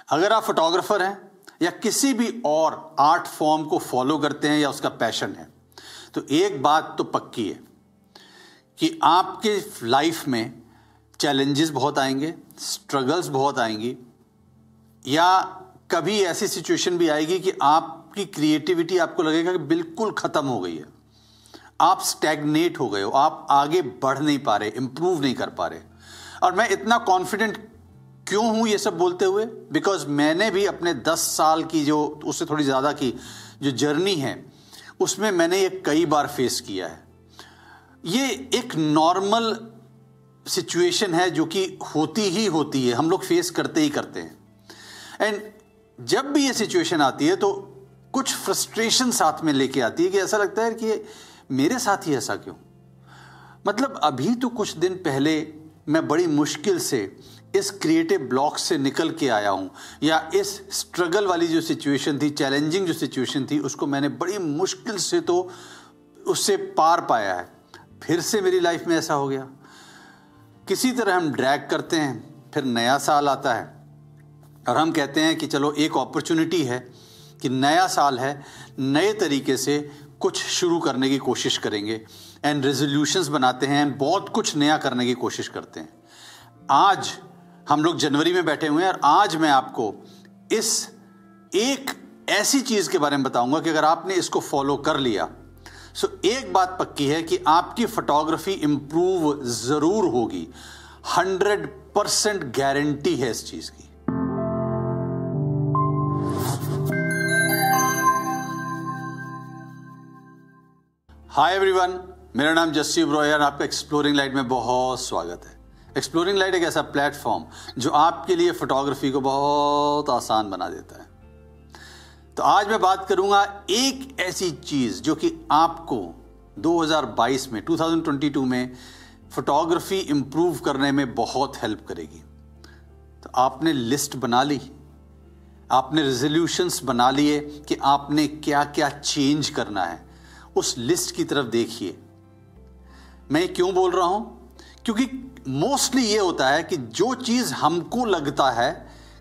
अगर आप फोटोग्राफर हैं या किसी भी और आर्ट फॉर्म को फॉलो करते हैं या उसका पैशन है, तो एक बात तो पक्की है कि आपके लाइफ में चैलेंजेस बहुत आएंगे, स्ट्रगल्स बहुत आएंगी, या कभी ऐसी सिचुएशन भी आएगी कि आपकी क्रिएटिविटी आपको लगेगा कि बिल्कुल खत्म हो गई है, आप स्टैग्नेट हो गए हो, आप आगे बढ़ नहीं पा रहे, इंप्रूव नहीं कर पा रहे। और मैं इतना कॉन्फिडेंट क्यों हूं ये सब बोलते हुए? बिकॉज मैंने भी अपने 10 साल की, जो उससे थोड़ी ज़्यादा की जो जर्नी है, उसमें मैंने ये कई बार फेस किया है। ये एक नॉर्मल सिचुएशन है जो कि होती ही होती है, हम लोग फेस करते ही करते हैं। एंड जब भी ये सिचुएशन आती है तो कुछ फ्रस्ट्रेशन साथ में लेके आती है कि ऐसा लगता है कि मेरे साथ ही ऐसा क्यों। मतलब अभी तो कुछ दिन पहले मैं बड़ी मुश्किल से इस क्रिएटिव ब्लॉक से निकल के आया हूं, या इस स्ट्रगल वाली जो सिचुएशन थी, चैलेंजिंग जो सिचुएशन थी, उसको मैंने बड़ी मुश्किल से तो उससे पार पाया है। फिर से मेरी लाइफ में ऐसा हो गया। किसी तरह हम ड्रैग करते हैं, फिर नया साल आता है और हम कहते हैं कि चलो एक अपॉर्चुनिटी है कि नया साल है, नए तरीके से कुछ शुरू करने की कोशिश करेंगे, एंड रेजोल्यूशंस बनाते हैं, एंड बहुत कुछ नया करने की कोशिश करते हैं। आज हम लोग जनवरी में बैठे हुए हैं और आज मैं आपको इस एक ऐसी चीज के बारे में बताऊंगा कि अगर आपने इसको फॉलो कर लिया, सो एक बात पक्की है कि आपकी फोटोग्राफी इंप्रूव जरूर होगी। 100% गारंटी है इस चीज की। हाय एवरीवन, मेरा नाम जस्सी ब्रॉय और आपका एक्सप्लोरिंग लाइट में बहुत स्वागत है। एक्सप्लोरिंग लाइट एक ऐसा प्लेटफॉर्म जो आपके लिए फोटोग्राफी को बहुत आसान बना देता है। तो आज मैं बात करूंगा एक ऐसी चीज जो कि आपको 2022 में 2022 में फोटोग्राफी इंप्रूव करने में बहुत हेल्प करेगी। तो आपने लिस्ट बना ली, आपने रेजोल्यूशंस बना लिए कि आपने क्या क्या चेंज करना है, उस लिस्ट की तरफ देखिए। मैं क्यों बोल रहा हूं? क्योंकि मोस्टली ये होता है कि जो चीज हमको लगता है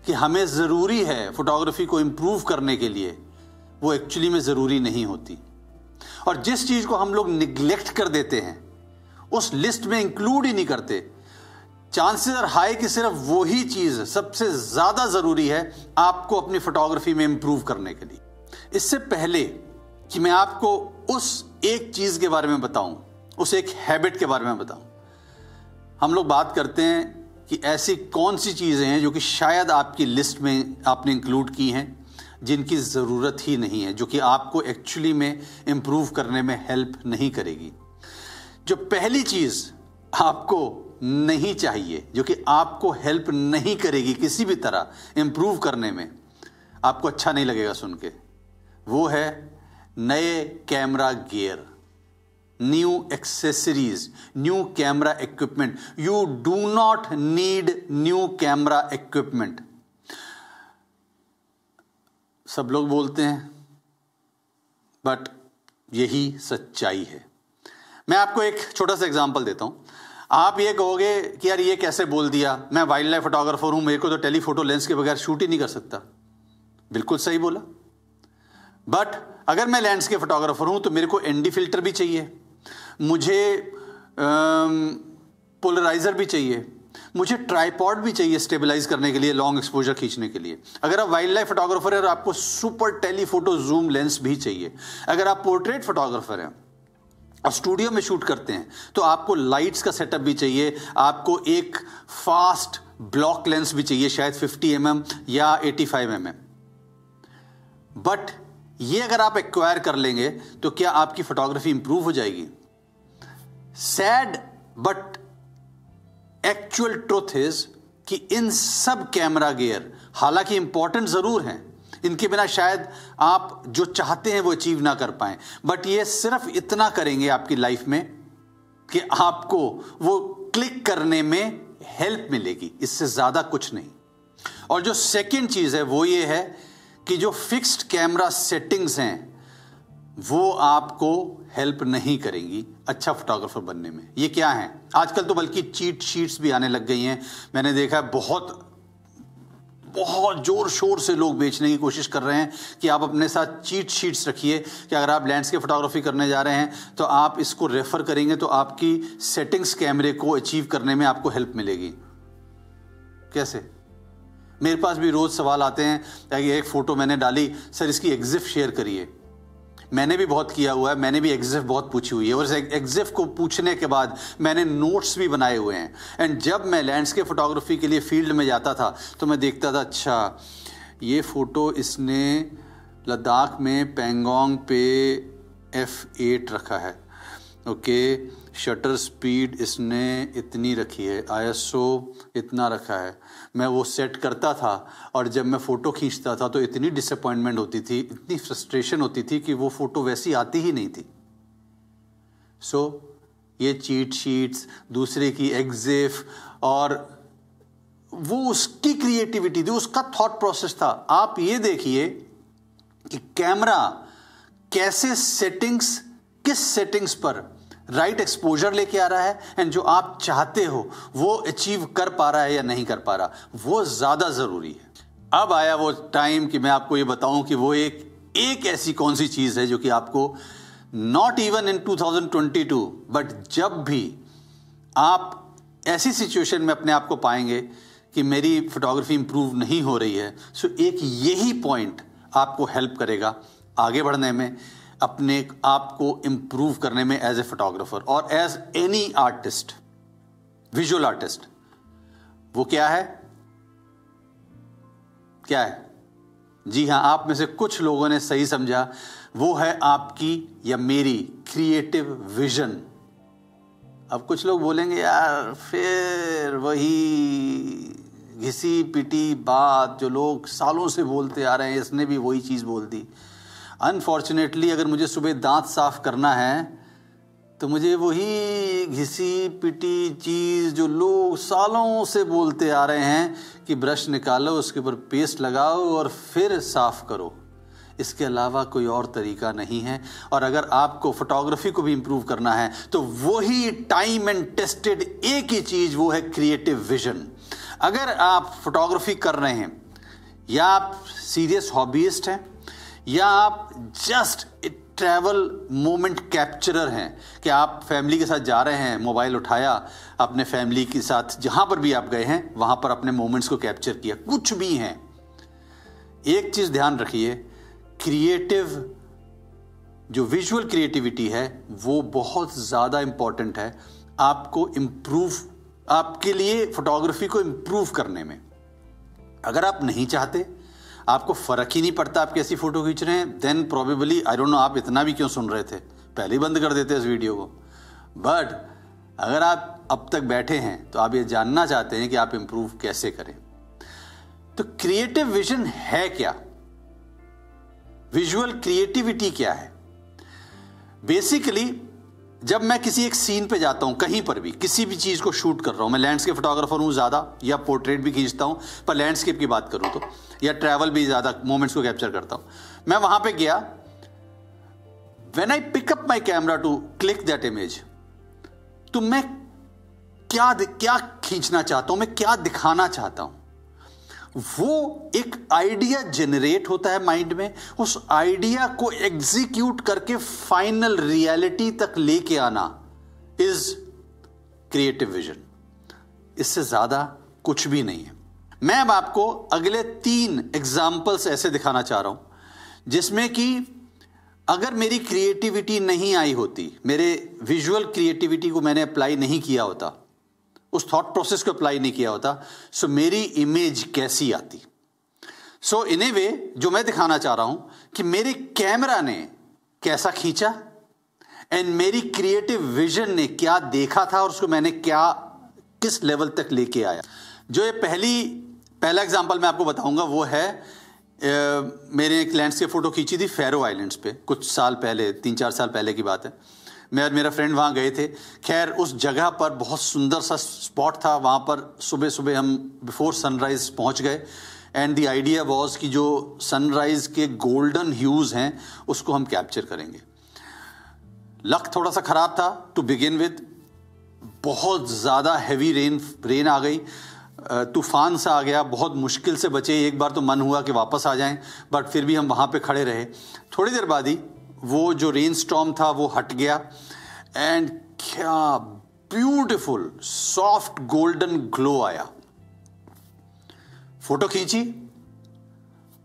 कि हमें जरूरी है फोटोग्राफी को इंप्रूव करने के लिए, वो एक्चुअली में जरूरी नहीं होती। और जिस चीज को हम लोग निग्लेक्ट कर देते हैं, उस लिस्ट में इंक्लूड ही नहीं करते, चांसेस आर हाई कि सिर्फ वही चीज सबसे ज्यादा जरूरी है आपको अपनी फोटोग्राफी में इंप्रूव करने के लिए। इससे पहले कि मैं आपको उस एक चीज के बारे में बताऊं, उस एक हैबिट के बारे में बताऊं, हम लोग बात करते हैं कि ऐसी कौन सी चीजें हैं जो कि शायद आपकी लिस्ट में आपने इंक्लूड की हैं, जिनकी ज़रूरत ही नहीं है, जो कि आपको एक्चुअली में इंप्रूव करने में हेल्प नहीं करेगी। जो पहली चीज़ आपको नहीं चाहिए, जो कि आपको हेल्प नहीं करेगी किसी भी तरह इंप्रूव करने में, आपको अच्छा नहीं लगेगा सुन के, वो है नए camera gear, new accessories, new camera equipment. You do not need new camera equipment. सब लोग बोलते हैं, बट यही सच्चाई है। मैं आपको एक छोटा सा एग्जांपल देता हूं। आप ये कहोगे कि यार ये कैसे बोल दिया, मैं वाइल्ड लाइफ फोटोग्राफर हूं, मेरे को तो टेलीफोटो लेंस के बगैर शूट ही नहीं कर सकता। बिल्कुल सही बोला, बट अगर मैं लैंडस्केप फोटोग्राफर हूं तो मेरे को एनडी फिल्टर भी चाहिए, मुझे पोलराइजर भी चाहिए, मुझे ट्राइपॉड भी चाहिए स्टेबलाइज करने के लिए, लॉन्ग एक्सपोजर खींचने के लिए। अगर आप वाइल्ड लाइफ फोटोग्राफर है और आपको सुपर टेलीफोटो जूम लेंस भी चाहिए। अगर आप पोर्ट्रेट फोटोग्राफर हैं और स्टूडियो में शूट करते हैं तो आपको लाइट्स का सेटअप भी चाहिए, आपको एक फास्ट ब्लॉक लेंस भी चाहिए, शायद 50 mm या 85 mm। बट ये अगर आप एक्वायर कर लेंगे तो क्या आपकी फोटोग्राफी इंप्रूव हो जाएगी? Sad but actual truth is कि इन सब कैमरा गियर हालांकि इंपॉर्टेंट जरूर हैं, इनके बिना शायद आप जो चाहते हैं वो अचीव ना कर पाएं, बट ये सिर्फ इतना करेंगे आपकी लाइफ में कि आपको वो क्लिक करने में हेल्प मिलेगी, इससे ज्यादा कुछ नहीं। और जो सेकंड चीज है वो ये है कि जो फिक्स्ड कैमरा सेटिंग्स हैं वो आपको हेल्प नहीं करेंगी अच्छा फोटोग्राफर बनने में। ये क्या है? आजकल तो बल्कि चीट शीट्स भी आने लग गई हैं। मैंने देखा है बहुत बहुत जोर शोर से लोग बेचने की कोशिश कर रहे हैं कि आप अपने साथ चीट शीट्स रखिए कि अगर आप लैंडस्केप फोटोग्राफी करने जा रहे हैं तो आप इसको रेफर करेंगे तो आपकी सेटिंग्स कैमरे को अचीव करने में आपको हेल्प मिलेगी। कैसे? मेरे पास भी रोज सवाल आते हैं कि एक फोटो मैंने डाली, सर इसकी एग्जिफ शेयर करिए। मैंने भी बहुत किया हुआ है, मैंने भी एग्जिफ बहुत पूछी हुई है और एग्जिफ को पूछने के बाद मैंने नोट्स भी बनाए हुए हैं। एंड जब मैं लैंडस्केप फोटोग्राफी के लिए फील्ड में जाता था तो मैं देखता था, अच्छा ये फोटो इसने लद्दाख में पेंगोंग पे F8 रखा है, ओके, शटर स्पीड इसने इतनी रखी है, ISO इतना रखा है। मैं वो सेट करता था और जब मैं फ़ोटो खींचता था तो इतनी डिसअपॉइंटमेंट होती थी, इतनी फ्रस्ट्रेशन होती थी कि वो फ़ोटो वैसी आती ही नहीं थी। सो ये चीट शीट्स, दूसरे की एग्जिफ और वो उसकी क्रिएटिविटी थी, उसका थॉट प्रोसेस था। आप ये देखिए कि कैमरा कैसे सेटिंग्स, किस सेटिंग्स पर राइट एक्सपोजर लेके आ रहा है एंड जो आप चाहते हो वो अचीव कर पा रहा है या नहीं कर पा रहा, वो ज्यादा जरूरी है। अब आया वो टाइम कि मैं आपको ये बताऊं कि वो एक ऐसी कौन सी चीज है जो कि आपको नॉट इवन इन 2022 बट जब भी आप ऐसी सिचुएशन में अपने आप को पाएंगे कि मेरी फोटोग्राफी इंप्रूव नहीं हो रही है, सो एक यही पॉइंट आपको हेल्प करेगा आगे बढ़ने में, अपने आप को इंप्रूव करने में एज ए फोटोग्राफर और as any artist, visual artist. वो क्या है? क्या है? जी हां, आप में से कुछ लोगों ने सही समझा, वो है आपकी या मेरी क्रिएटिव विजन। अब कुछ लोग बोलेंगे यार फिर वही घिसी पिटी बात जो लोग सालों से बोलते आ रहे हैं, इसने भी वही चीज बोल दी। अनफॉर्चुनेटली अगर मुझे सुबह दांत साफ करना है तो मुझे वही घिसी पिटी चीज जो लोग सालों से बोलते आ रहे हैं कि ब्रश निकालो, उसके ऊपर पेस्ट लगाओ और फिर साफ करो, इसके अलावा कोई और तरीका नहीं है। और अगर आपको फोटोग्राफी को भी इंप्रूव करना है तो वही टाइम एंड टेस्टेड एक ही चीज, वो है क्रिएटिव विजन। अगर आप फोटोग्राफी कर रहे हैं या आप सीरियस हॉबीइस्ट हैं या आप जस्ट ट्रैवल मोमेंट कैप्चरर हैं कि आप फैमिली के साथ जा रहे हैं, मोबाइल उठाया, अपने फैमिली के साथ जहां पर भी आप गए हैं वहां पर अपने मोमेंट्स को कैप्चर किया, कुछ भी हैं, एक चीज ध्यान रखिए, क्रिएटिव जो विजुअल क्रिएटिविटी है वो बहुत ज्यादा इंपॉर्टेंट है आपको इंप्रूव, आपके लिए फोटोग्राफी को इंप्रूव करने में। अगर आप नहीं चाहते, आपको फर्क ही नहीं पड़ता आप कैसी फोटो खींच रहे हैं, then probably I don't know आप इतना भी क्यों सुन रहे थे, पहले ही बंद कर देते इस वीडियो को। बट अगर आप अब तक बैठे हैं तो आप ये जानना चाहते हैं कि आप इंप्रूव कैसे करें। तो क्रिएटिव विजन है क्या? विजुअल क्रिएटिविटी क्या है? बेसिकली जब मैं किसी एक सीन पे जाता हूं, कहीं पर भी किसी भी चीज को शूट कर रहा हूं, मैं लैंडस्केप फोटोग्राफर हूं ज्यादा, या पोर्ट्रेट भी खींचता हूं, पर लैंडस्केप की बात करूं तो, या ट्रैवल भी ज्यादा मोमेंट्स को कैप्चर करता हूं, मैं वहां पे गया, when I pick up my camera to click that image, तो मैं क्या खींचना चाहता हूं, मैं क्या दिखाना चाहता हूं, वो एक आइडिया जनरेट होता है माइंड में, उस आइडिया को एग्जीक्यूट करके फाइनल रियलिटी तक लेके आना इज क्रिएटिव विजन। इससे ज्यादा कुछ भी नहीं है। मैं अब आपको अगले 3 एग्जाम्पल्स ऐसे दिखाना चाह रहा हूं जिसमें कि अगर मेरी क्रिएटिविटी नहीं आई होती, मेरे विजुअल क्रिएटिविटी को मैंने अप्लाई नहीं किया होता, उस थॉट प्रोसेस को अप्लाई नहीं किया होता, सो मेरी इमेज कैसी आती। सो इन ए वे जो मैं दिखाना चाह रहा हूं कि मेरे कैमरा ने कैसा खींचा एंड मेरी क्रिएटिव विजन ने क्या देखा था और उसको मैंने किस लेवल तक लेके आया। जो ये पहला एग्जांपल मैं आपको बताऊंगा वो है मेरे एक लैंडस्केप फोटो खींची थी फैरो आइलैंड्स पे, कुछ साल पहले, 3-4 साल पहले की बात है। मैं और मेरा फ्रेंड वहाँ गए थे। खैर उस जगह पर बहुत सुंदर सा स्पॉट था, वहाँ पर सुबह सुबह हम बिफोर सनराइज पहुँच गए एंड द आइडिया वाज कि जो सनराइज के गोल्डन ह्यूज हैं उसको हम कैप्चर करेंगे। लक थोड़ा सा ख़राब था टू बिगिन विद, बहुत ज़्यादा हैवी रेन आ गई, तूफान सा आ गया, बहुत मुश्किल से बचे। एक बार तो मन हुआ कि वापस आ जाएं, बट फिर भी हम वहाँ पे खड़े रहे। थोड़ी देर बाद ही वो जो रेन स्टॉर्म था वो हट गया, एंड क्या ब्यूटीफुल सॉफ्ट गोल्डन ग्लो आया। फोटो खींची,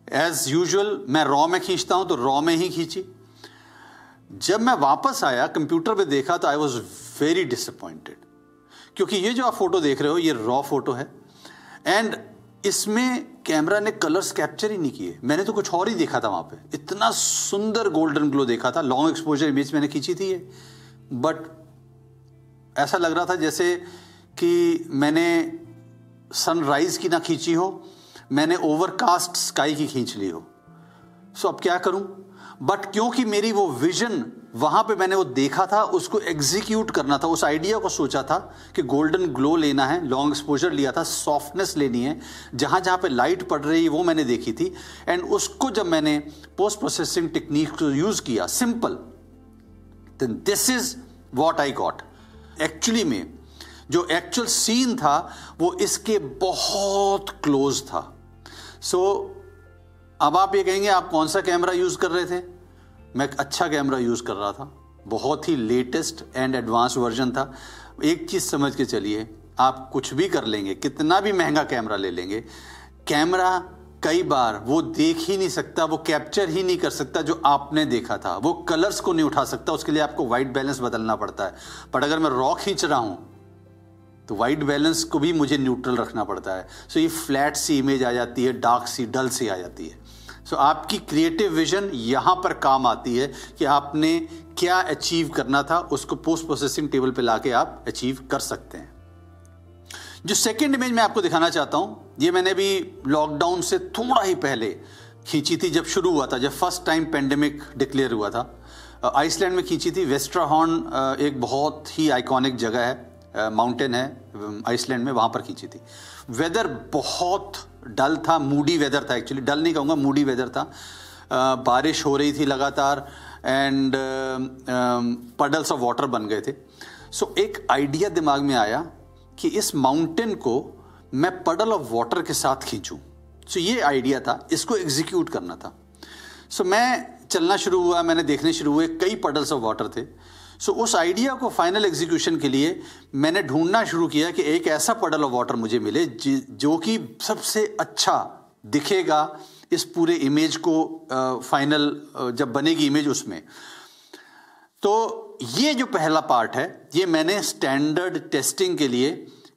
एज यूजुअल मैं रॉ में खींचता हूं तो रॉ में ही खींची। जब मैं वापस आया कंप्यूटर पे देखा तो आई वॉज वेरी डिसअपॉइंटेड, क्योंकि ये जो आप फोटो देख रहे हो ये रॉ फोटो है, एंड इसमें कैमरा ने कलर्स कैप्चर ही नहीं किए। मैंने तो कुछ और ही देखा था वहां पे, इतना सुंदर गोल्डन ग्लो देखा था। लॉन्ग एक्सपोजर इमेज मैंने खींची थी ये, बट ऐसा लग रहा था जैसे कि मैंने सनराइज की ना खींची हो, मैंने ओवरकास्ट स्काई की खींच ली हो। सो अब क्या करूं, बट क्योंकि मेरी वो विजन वहां पे मैंने वो देखा था, उसको एग्जीक्यूट करना था, उस आइडिया को सोचा था कि गोल्डन ग्लो लेना है, लॉन्ग एक्सपोजर लिया था, सॉफ्टनेस लेनी है, जहां जहां पे लाइट पड़ रही है वो मैंने देखी थी। एंड उसको जब मैंने पोस्ट प्रोसेसिंग टेक्निक को यूज किया simple, then this is what I got. Actually में जो एक्चुअल सीन था वो इसके बहुत क्लोज था। सो अब आप ये कहेंगे आप कौन सा कैमरा यूज कर रहे थे? मैं एक अच्छा कैमरा यूज कर रहा था, बहुत ही लेटेस्ट एंड एडवांस वर्जन था। एक चीज समझ के चलिए, आप कुछ भी कर लेंगे, कितना भी महंगा कैमरा ले लेंगे, कैमरा कई बार वो देख ही नहीं सकता, वो कैप्चर ही नहीं कर सकता जो आपने देखा था, वो कलर्स को नहीं उठा सकता, उसके लिए आपको वाइट बैलेंस बदलना पड़ता है। पर अगर मैं रॉ खींच रहा हूं तो वाइट बैलेंस को भी मुझे न्यूट्रल रखना पड़ता है। सो ये फ्लैट सी इमेज आ जाती है, डार्क सी, डल सी आ जाती है। सो आपकी क्रिएटिव विजन यहां पर काम आती है कि आपने क्या अचीव करना था, उसको पोस्ट प्रोसेसिंग टेबल पे लाके आप अचीव कर सकते हैं। जो सेकेंड इमेज मैं आपको दिखाना चाहता हूं, ये मैंने भी लॉकडाउन से थोड़ा ही पहले खींची थी, जब शुरू हुआ था, जब फर्स्ट टाइम पेंडेमिक डिक्लेयर हुआ था। आइसलैंड में खींची थी। वेस्टरहॉर्न एक बहुत ही आइकॉनिक जगह है, माउंटेन है आइसलैंड में, वहां पर खींची थी। वेदर बहुत डल था, मूडी वेदर था, एक्चुअली डल नहीं कहूँगा, मूडी वेदर था। बारिश हो रही थी लगातार, एंड पडल्स ऑफ वाटर बन गए थे। सो एक आइडिया दिमाग में आया कि इस माउंटेन को मैं पडल ऑफ वाटर के साथ खींचूं। सो ये आइडिया था, इसको एग्जीक्यूट करना था। सो मैं चलना शुरू हुआ, मैंने देखने शुरू हुए, कई पडल्स ऑफ वाटर थे। सो उस आइडिया को फाइनल एग्जीक्यूशन के लिए मैंने ढूंढना शुरू किया कि एक ऐसा पडल ऑफ वाटर मुझे मिले जो कि सबसे अच्छा दिखेगा इस पूरे इमेज को, फाइनल जब बनेगी इमेज उसमें। तो ये जो पहला पार्ट है, ये मैंने स्टैंडर्ड टेस्टिंग के लिए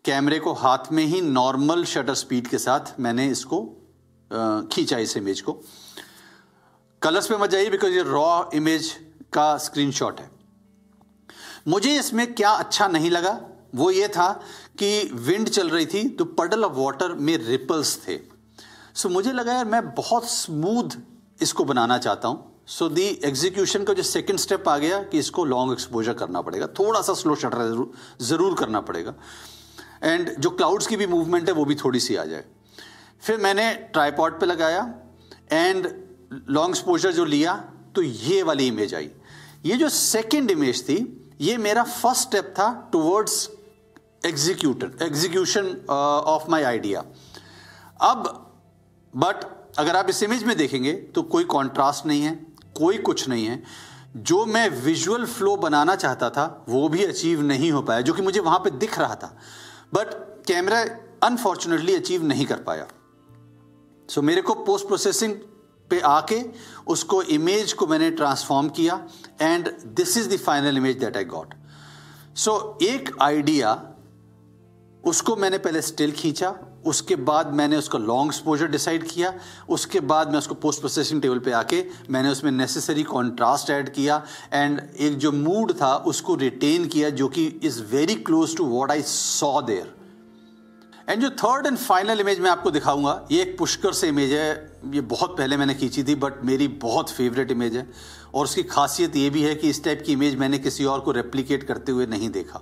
कैमरे को हाथ में ही नॉर्मल शटर स्पीड के साथ मैंने इसको खींचा, इस इमेज को। कलर्स पे मत जाइए बिकॉज ये रॉ इमेज का स्क्रीनशॉट है। मुझे इसमें क्या अच्छा नहीं लगा वो ये था कि विंड चल रही थी तो पडल ऑफ वाटर में रिपल्स थे। सो मुझे लगा यार मैं बहुत स्मूथ इसको बनाना चाहता हूं। सो दी एग्जीक्यूशन का जो सेकंड स्टेप आ गया कि इसको लॉन्ग एक्सपोजर करना पड़ेगा, थोड़ा सा स्लो शटर जरूर करना पड़ेगा, एंड जो क्लाउड्स की भी मूवमेंट है वो भी थोड़ी सी आ जाए। फिर मैंने ट्राइपॉड पे लगाया एंड लॉन्ग एक्सपोजर जो लिया तो ये वाली इमेज आई। ये जो सेकंड इमेज थी ये मेरा फर्स्ट स्टेप था towards execution of my idea. अब बट अगर आप इस इमेज में देखेंगे तो कोई कॉन्ट्रास्ट नहीं है, कोई कुछ नहीं है। जो मैं विजुअल फ्लो बनाना चाहता था वो भी अचीव नहीं हो पाया, जो कि मुझे वहां पे दिख रहा था, बट कैमरा अनफॉर्चुनेटली अचीव नहीं कर पाया। सो मेरे को पोस्ट प्रोसेसिंग पे आके उसको इमेज को मैंने ट्रांसफॉर्म किया and this is the final image that I got. So एक आइडिया, उसको मैंने पहले स्टिल खींचा, उसके बाद मैंने उसका लॉन्ग एक्सपोजर डिसाइड किया, उसके बाद मैं उसको पोस्ट प्रोसेसिंग टेबल पे आके मैंने उसमें नेसेसरी कॉन्ट्रास्ट ऐड किया एंड एक जो मूड था उसको रिटेन किया जो कि is very close to what I saw there. And जो थर्ड एंड फाइनल इमेज मैं आपको दिखाऊंगा, ये एक पुष्कर से इमेज है। ये बहुत पहले मैंने खींची थी बट मेरी बहुत फेवरेट इमेज है, और उसकी खासियत ये भी है कि इस टाइप की इमेज मैंने किसी और को रेप्लिकेट करते हुए नहीं देखा।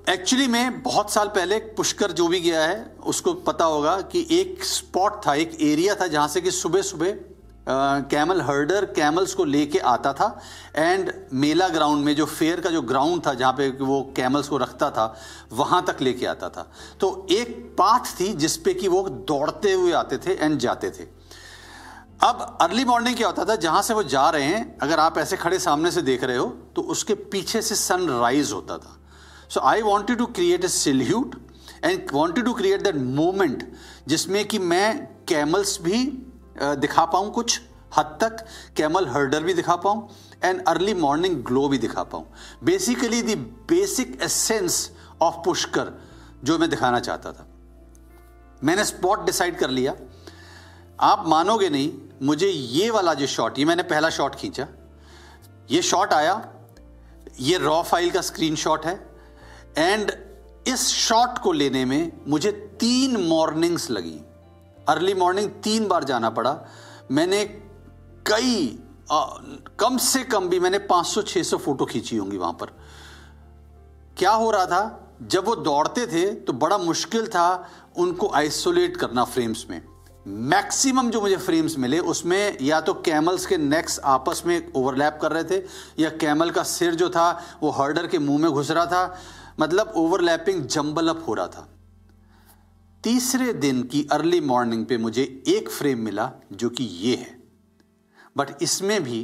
एक्चुअली में बहुत साल पहले पुष्कर जो भी गया है उसको पता होगा कि एक स्पॉट था, एक एरिया था जहां से कि सुबह सुबह कैमल हर्डर कैमल्स को लेके आता था एंड मेला ग्राउंड में, जो फेयर का जो ग्राउंड था जहाँ पे वो कैमल्स को रखता था, वहाँ तक लेके आता था। तो एक पाथ थी जिस पे कि वो दौड़ते हुए आते थे एंड जाते थे। अब अर्ली मॉर्निंग क्या होता था, जहाँ से वो जा रहे हैं, अगर आप ऐसे खड़े सामने से देख रहे हो तो उसके पीछे से सनराइज होता था। So I wanted to create a salute and wanted to create that moment जिसमें कि मैं कैमल्स भी दिखा पाऊं, कुछ हद तक कैमल हर्डर भी दिखा पाऊं एंड अर्ली मॉर्निंग ग्लो भी दिखा पाऊं। Basically the basic essence of Pushkar जो मैं दिखाना चाहता था। मैंने स्पॉट डिसाइड कर लिया। आप मानोगे नहीं, मुझे ये वाला जो शॉट, ये मैंने पहला शॉट खींचा, ये शॉट आया, ये रॉ फाइल का स्क्रीनशॉट है एंड इस शॉट को लेने में मुझे 3 मॉर्निंग्स लगी। अर्ली मॉर्निंग 3 बार जाना पड़ा। मैंने कम से कम भी मैंने 500-600 फोटो खींची होंगी वहां पर। क्या हो रहा था, जब वो दौड़ते थे तो बड़ा मुश्किल था उनको आइसोलेट करना फ्रेम्स में। मैक्सिमम जो मुझे फ्रेम्स मिले उसमें या तो कैमल्स के नेक्स आपस में ओवरलैप कर रहे थे या कैमल का सिर जो था वो हर्डर के मुंह में घुस रहा था, मतलब ओवरलैपिंग जंबल अप हो रहा था। तीसरे दिन की अर्ली मॉर्निंग पे मुझे एक फ्रेम मिला जो कि ये है, बट इसमें भी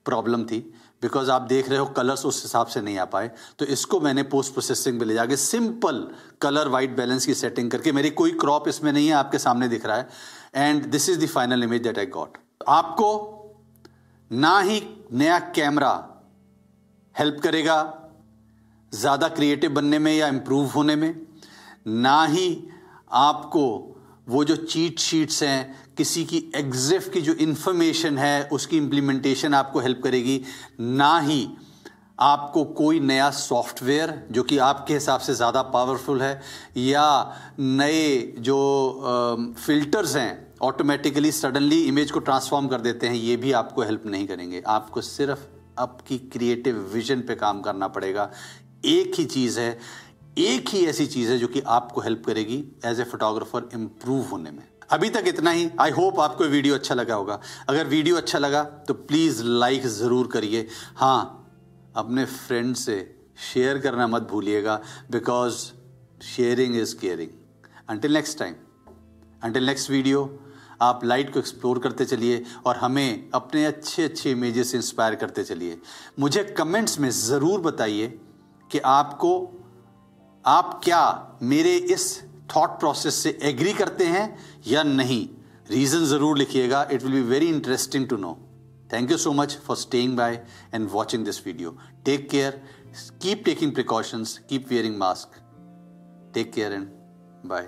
प्रॉब्लम थी बिकॉज आप देख रहे हो कलर्स उस हिसाब से नहीं आ पाए। तो इसको मैंने पोस्ट प्रोसेसिंग पे ले जाके सिंपल कलर वाइट बैलेंस की सेटिंग करके, मेरी कोई क्रॉप इसमें नहीं है, आपके सामने दिख रहा है, and this is the final image that I got. आपको ना ही नया कैमरा हेल्प करेगा ज्यादा क्रिएटिव बनने में या इंप्रूव होने में, ना ही आपको वो जो चीट शीट्स हैं, किसी की एग्जिफ की जो इंफॉर्मेशन है उसकी इंप्लीमेंटेशन आपको हेल्प करेगी, ना ही आपको कोई नया सॉफ्टवेयर जो कि आपके हिसाब से ज़्यादा पावरफुल है या नए जो फिल्टर्स हैं ऑटोमेटिकली सडनली इमेज को ट्रांसफॉर्म कर देते हैं, ये भी आपको हेल्प नहीं करेंगे। आपको सिर्फ आपकी क्रिएटिव विजन पे काम करना पड़ेगा। एक ही चीज़ है, एक ही ऐसी चीज़ है जो कि आपको हेल्प करेगी एज ए फोटोग्राफर इंप्रूव होने में। अभी तक इतना ही। आई होप आपको वीडियो अच्छा लगा होगा। अगर वीडियो अच्छा लगा तो प्लीज़ लाइक ज़रूर करिए। हाँ, अपने फ्रेंड से शेयर करना मत भूलिएगा, because sharing is caring. Until next time, until next video, आप लाइट को एक्सप्लोर करते चलिए और हमें अपने अच्छे अच्छे इमेजेस से इंस्पायर करते चलिए। मुझे कमेंट्स में ज़रूर बताइए कि आप क्या मेरे इस थॉट प्रोसेस से एग्री करते हैं या नहीं। रीज़न ज़रूर लिखिएगा। It will be very interesting to know. Thank you so much for staying by and watching this video. Take care, keep taking precautions, keep wearing mask. Take care and bye.